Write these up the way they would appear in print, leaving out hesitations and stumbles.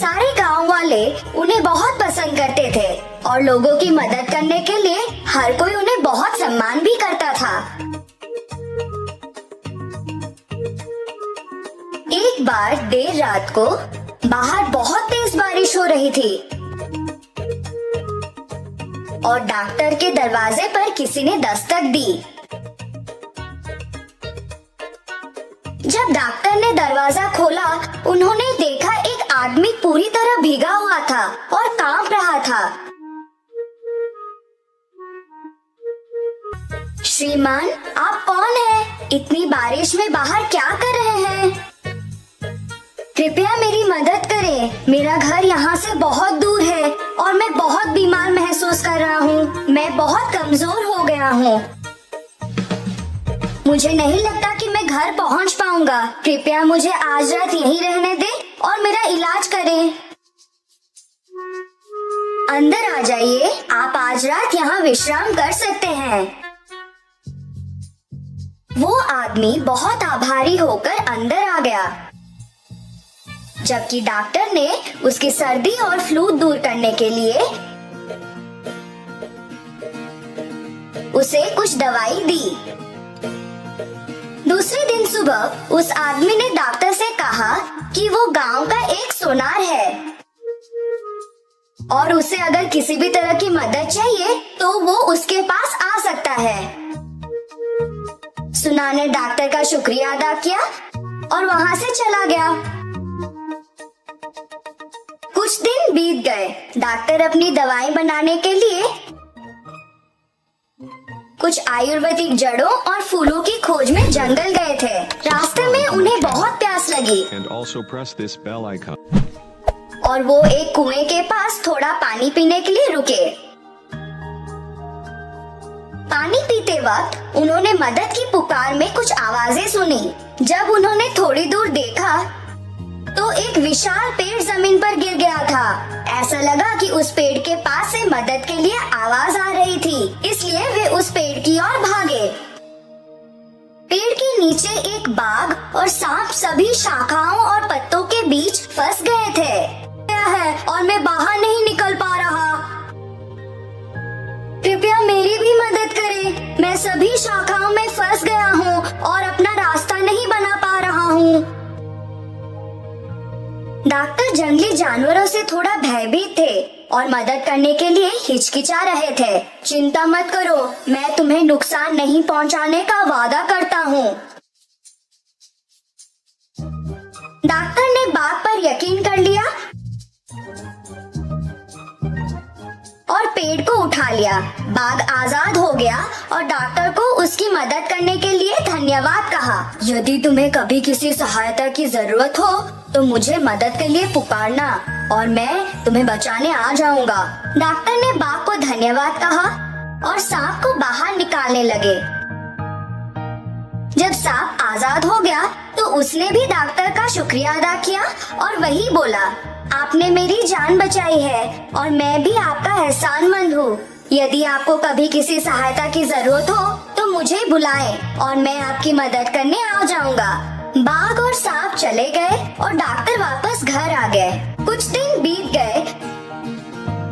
सारे गांव वाले उन्हें बहुत पसंद करते थे और लोगों की मदद करने के लिए हर कोई उन्हें बहुत सम्मान भी करता था। एक बार देर रात को बाहर बहुत तेज बारिश हो रही थी और डॉक्टर के दरवाजे पर किसी ने दस्तक दी। जब डॉक्टर ने दरवाजा खोला, उन्होंने देखा एक आदमी पूरी तरह भीगा हुआ था और कांप रहा था। श्रीमान, आप कौन हैं? इतनी बारिश में बाहर क्या कर रहे हैं? कृपया मेरी मदद करें। मेरा घर यहाँ से बहुत दूर है और मैं बहुत बीमार महसूस कर रहा हूँ। मैं बहुत कमजोर हो गया हूँ। मुझे नहीं लगता कि मैं घर पहुँच पाऊंगा। कृपया मुझे आज रात यहीं रहने दें और मेरा इलाज करें। अंदर आ जाइए। आप आज रात यहाँ विश्राम कर सकते हैं। वो आदमी बहुत आभारी होकर अंदर आ गया, जबकि डॉक्टर ने उसकी सर्दी और फ्लू दूर करने के लिए उसे कुछ दवाई दी। दूसरे दिन सुबह उस आदमी ने डॉक्टर से कहा कि वो गांव का एक सोनार है और उसे अगर किसी भी तरह की मदद चाहिए तो वो उसके पास आ सकता है। सुनार ने डॉक्टर का शुक्रिया अदा किया और वहाँ से चला गया। कुछ दिन बीत गए। डॉक्टर अपनी दवाई बनाने के लिए कुछ आयुर्वेदिक जड़ों और फूलों की खोज में जंगल गए थे। रास्ते में उन्हें बहुत प्यास लगी और वो एक कुएं के पास थोड़ा पानी पीने के लिए रुके। पानी पीते वक्त उन्होंने मदद की पुकार में कुछ आवाजें सुनी। जब उन्होंने थोड़ी दूर देखा तो एक विशाल पेड़ जमीन पर गिर गया था। ऐसा लगा कि उस पेड़ के पास से मदद के लिए आवाज आ रही थी, इसलिए वे उस पेड़ की ओर भागे। पेड़ के नीचे एक बाघ और सांप सभी शाखाओं और पत्तों के बीच फंस गए थे। क्या है और मैं बाहर नहीं निकल पा रहा। कृपया मेरी भी मदद करें। मैं सभी शाखाओं में फंस गया हूँ और अपना रास्ता नहीं बना पा रहा हूँ। डॉक्टर जंगली जानवरों से थोड़ा भयभीत थे और मदद करने के लिए हिचकिचा रहे थे। चिंता मत करो, मैं तुम्हें नुकसान नहीं पहुंचाने का वादा करता हूँ। डॉक्टर ने बाघ पर यकीन कर लिया और पेड़ को उठा लिया। बाघ आजाद हो गया और डॉक्टर को उसकी मदद करने के लिए धन्यवाद कहा। यदि तुम्हें कभी किसी सहायता की जरूरत हो तो मुझे मदद के लिए पुकारना और मैं तुम्हें बचाने आ जाऊंगा। डॉक्टर ने बाघ को धन्यवाद कहा और सांप को बाहर निकालने लगे। जब सांप आजाद हो गया तो उसने भी डॉक्टर का शुक्रिया अदा किया और वही बोला, आपने मेरी जान बचाई है और मैं भी आपका एहसानमंद हूँ। यदि आपको कभी किसी सहायता की जरूरत हो तो मुझे बुलाएं और मैं आपकी मदद करने आ जाऊंगा। बाघ और सांप चले गए और डॉक्टर वापस घर आ गए। कुछ दिन बीत गए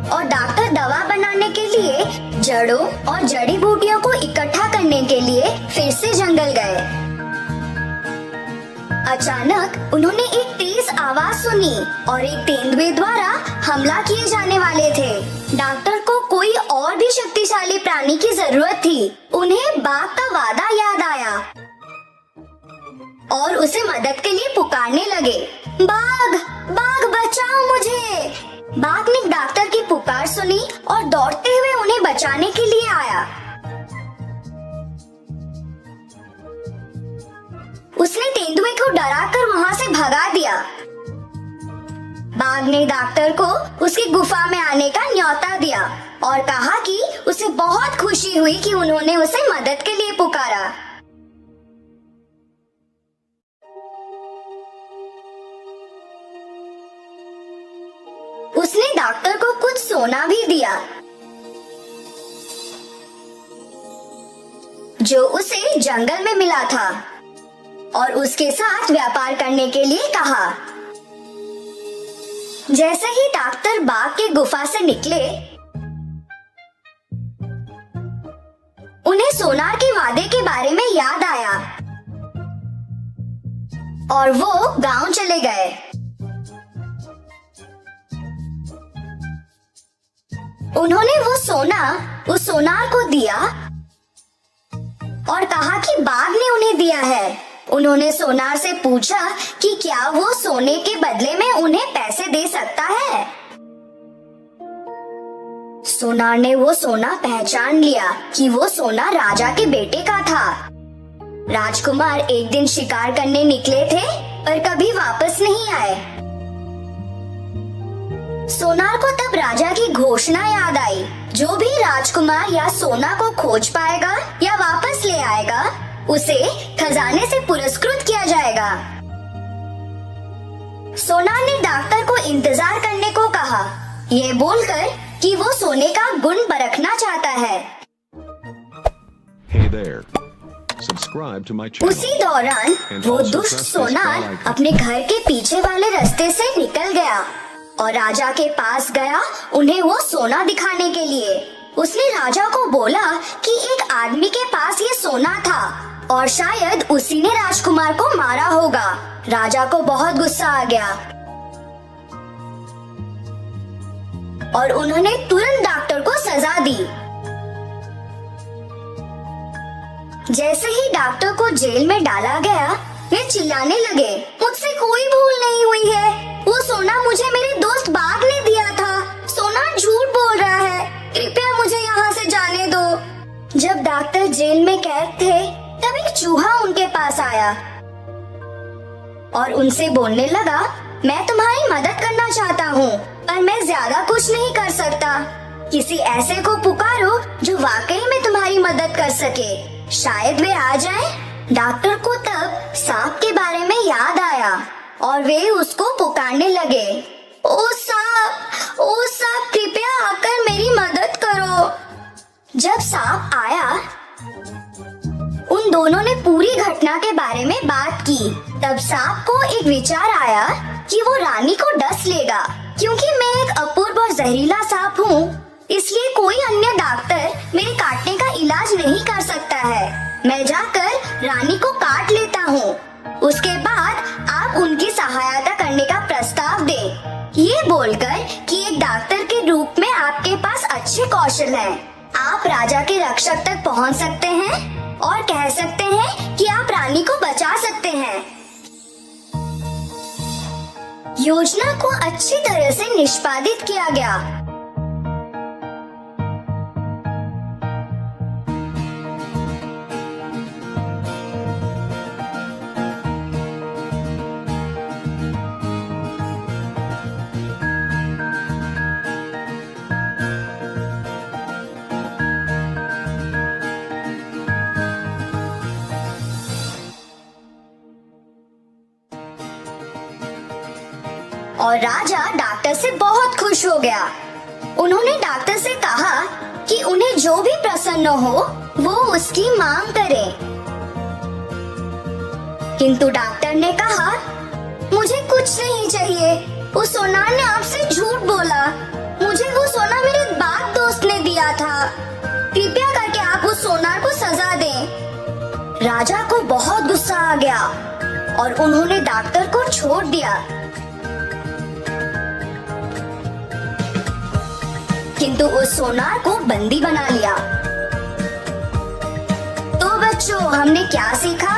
और डॉक्टर दवा बनाने के लिए जड़ों और जड़ी बूटियों को इकट्ठा करने के लिए फिर से जंगल गए। अचानक उन्होंने एक तेज आवाज सुनी और एक तेंदुए द्वारा हमला किए जाने वाले थे। डॉक्टर को कोई और भी शक्तिशाली प्राणी की जरूरत थी। उन्हें बाघ का वादा याद आया और उसे मदद के लिए पुकारने लगे, बाघ, बाघ बचाओ मुझे। बाघ ने डॉक्टर की पुकार सुनी और दौड़ते हुए उन्हें बचाने के लिए आया। उसने तेंदुए को डराकर वहाँ से भगा दिया। बाघ ने डॉक्टर को उसकी गुफा में आने का न्योता दिया और कहा कि उसे बहुत खुशी हुई कि उन्होंने उसे मदद के लिए पुकारा। उसने डॉक्टर को कुछ सोना भी दिया जो उसे जंगल में मिला था और उसके साथ व्यापार करने के लिए कहा। जैसे ही डॉक्टर बाग के गुफा से निकले, उन्हें सोनार के वादे के बारे में याद आया और वो गांव चले गए। उन्होंने वो सोना उस सोनार को दिया और कहा कि बाघ ने उन्हें दिया है। उन्होंने सोनार से पूछा कि क्या वो सोने के बदले में उन्हें पैसे दे सकता है। सोनार ने वो सोना पहचान लिया कि वो सोना राजा के बेटे का था। राजकुमार एक दिन शिकार करने निकले थे पर कभी वापस नहीं आए। सोनार को तब राजा की घोषणा याद आई, जो भी राजकुमार या सोना को खोज पाएगा या वापस ले आएगा, उसे खजाने से पुरस्कृत किया जाएगा। सोनार ने डॉक्टर को इंतजार करने को कहा, ये बोलकर कि वो सोने का गुण परखना चाहता है। Hey there. Subscribe to my channel. उसी दौरान वो दुष्ट सोनार अपने घर के पीछे वाले रास्ते से निकल गया और राजा के पास गया उन्हें वो सोना दिखाने के लिए। उसने राजा को बोला कि एक आदमी के पास ये सोना था और शायद उसी ने राजकुमार को मारा होगा। राजा को बहुत गुस्सा आ गया और उन्होंने तुरंत डॉक्टर को सजा दी। जैसे ही डॉक्टर को जेल में डाला गया, वे चिल्लाने लगे, मुझसे कोई भूल नहीं हुई है। वो सोना मुझे मेरे दोस्त बाघ ने दिया था। सोना झूठ बोल रहा है। कृपया मुझे यहाँ से जाने दो। जब डॉक्टर जेल में कैद थे, तब एक चूहा उनके पास आया और उनसे बोलने लगा, मैं तुम्हारी मदद करना चाहता हूँ, पर मैं ज्यादा कुछ नहीं कर सकता। किसी ऐसे को पुकारो जो वाकई में तुम्हारी मदद कर सके। शायद वे आ जाएं। डॉक्टर को तब सांप के बारे में याद आया और वे उसको पुकारने लगे, ओ सांप कृपया आकर मेरी मदद करो। जब सांप आया, उन दोनों ने पूरी घटना के बारे में बात की। तब सांप को एक विचार आया कि वो रानी को डस लेगा। क्योंकि मैं एक अपूर्व और जहरीला सांप हूँ, इसलिए कोई अन्य डॉक्टर मेरे काटने का इलाज नहीं कर सकता है। मैं जाकर रानी को काट लेता हूँ। उसके बाद आप उनकी सहायता करने का प्रस्ताव दें। ये बोलकर कि एक डॉक्टर के रूप में आपके पास अच्छे कौशल हैं। आप राजा के रक्षक तक पहुँच सकते हैं और कह सकते हैं कि आप रानी को बचा सकते हैं। योजना को अच्छी तरह से निष्पादित किया गया। और राजा डॉक्टर से बहुत खुश हो गया। उन्होंने डॉक्टर से कहा कि उन्हें जो भी प्रसन्न हो वो उसकी मांग करे। किंतु डॉक्टर ने कहा, मुझे कुछ नहीं चाहिए। उस सोनार ने आपसे झूठ बोला। मुझे वो सोना मेरे बाघ दोस्त ने दिया था। कृपया करके आप उस सोनार को सजा दें। राजा को बहुत गुस्सा आ गया और उन्होंने डॉक्टर को छोड़ दिया। किंतु उस सोनार को बंदी बना लिया। तो बच्चों, हमने क्या सीखा?